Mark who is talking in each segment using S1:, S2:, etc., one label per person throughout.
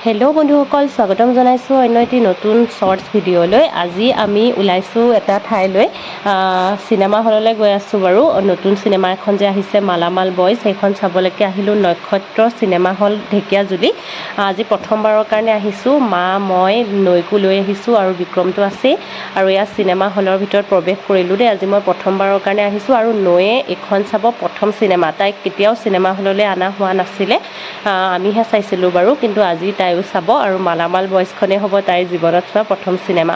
S1: Hello' বন্ধুসকল, স্বাগতম জনাইছোঁ অন্য এটি নতুন শ্বৰ্টছ ভিডিঅ'লৈ। আজি আমি ওলাইছোঁ এটা ঠাইলৈ, চিনেমা হললৈ গৈ আছোঁ বাৰু। নতুন চিনেমা এখন যে আহিছে মালামাল বইজ, সেইখন চাবলৈকে আহিলোঁ নক্ষত্ৰ চিনেমা হল ঢেকীয়াজুলি। আজি প্ৰথমবাৰৰ কাৰণে আহিছোঁ। মা, মই, নৈকো লৈ আহিছোঁ আৰু বিক্ৰমটো আছেই। আৰু এয়া চিনেমা হলৰ ভিতৰত প্ৰৱেশ কৰিলোঁ দেই। আজি মই প্ৰথমবাৰৰ কাৰণে আহিছোঁ আৰু নৈয়ে এইখন চাব প্ৰথম চিনেমা। তাইক কেতিয়াও চিনেমা হললৈ অনা হোৱা নাছিলে, আমিহে চাইছিলোঁ বাৰু, কিন্তু আজি তাইও চাব আৰু মালামাল বইজখনেই হ'ব তাইৰ জীৱনত চোৱা প্ৰথম চিনেমা।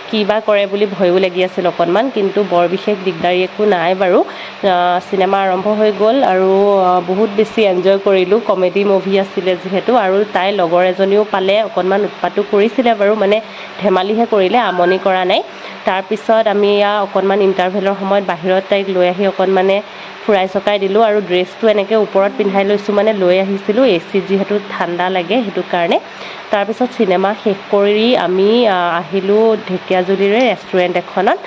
S1: কি বা কৰে বুলি ভয়ো লাগি আছিল অকণমান, কিন্তু বৰ বিশেষ দিগদাৰী একো নাই বাৰু। চিনেমা আৰম্ভ হৈ গ'ল আৰু বহুত বেছি এনজয় কৰিলোঁ। কমেডি মুভি আছিলে যিহেতু, আৰু তাইৰ লগৰ এজনীও পালে, অকণমান উৎপাতো কৰিছিলে বাৰু, মানে ধেমালিহে কৰিলে, আমনি কৰা নাই। তাৰপিছত আমি অকণমান ইণ্টাৰভেলৰ সময়ত বাহিৰত তাইক লৈ আহি অকণমানে ফুৰাই চকাই দিলোঁ আৰু ড্ৰেছটো এনেকৈ ওপৰত পিন্ধাই লৈছোঁ, মানে লৈ আহিছিলোঁ এচিত যিহেতু ঠাণ্ডা লাগে সেইটো কাৰণে। তাৰপিছত চিনেমা শেষ কৰি আমি আহিলোঁ ঢেকীয়াজুলিৰে ৰেষ্টুৰেণ্ট এখনত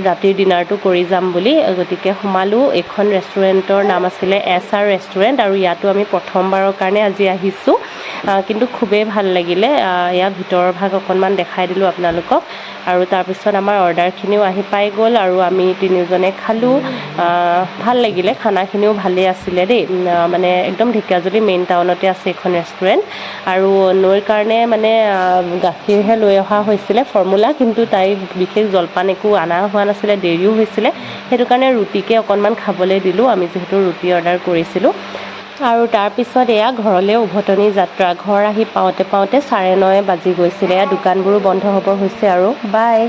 S1: ৰাতিৰ ডিনাৰটো কৰি যাম বুলি। গতিকে সোমালোঁ। এইখন ৰেষ্টুৰেণ্টৰ নাম আছিলে SR ৰেষ্টুৰেণ্ট, আৰু ইয়াতো আমি প্ৰথমবাৰৰ কাৰণে আজি আহিছোঁ, কিন্তু খুবেই ভাল লাগিলে। ইয়াৰ ভিতৰৰ ভাগ অকণমান দেখাই দিলোঁ আপোনালোকক। আৰু তাৰপিছত আমাৰ অৰ্ডাৰখিনিও আহি পাই গ'ল আৰু আমি তিনিওজনে খালোঁ। ভাল লাগিলে, খানাখিনিও ভালেই আছিলে দেই। মানে একদম ঢেকীয়াজুলি মেইন টাউনতে আছে এইখন ৰেষ্টুৰেণ্ট। আৰু নৈৰ কাৰণে মানে গাখীৰহে লৈ অহা হৈছিলে ফৰ্মুলা, কিন্তু তাইৰ বিশেষ জলপান একো অনা হোৱা নাছিলে, দেৰিও হৈছিলে, সেইটো কাৰণে ৰুটিকে অকণমান খাবলৈ দিলোঁ, আমি যিহেতু ৰুটি অৰ্ডাৰ কৰিছিলোঁ। আৰু তাৰপিছত এয়া ঘৰলৈ উভতনি যাত্ৰা। ঘৰ আহি পাওঁতে 9:30 বাজি গৈছিলে। দোকানবোৰো বন্ধ হ'ব হৈছে আৰু। বাই।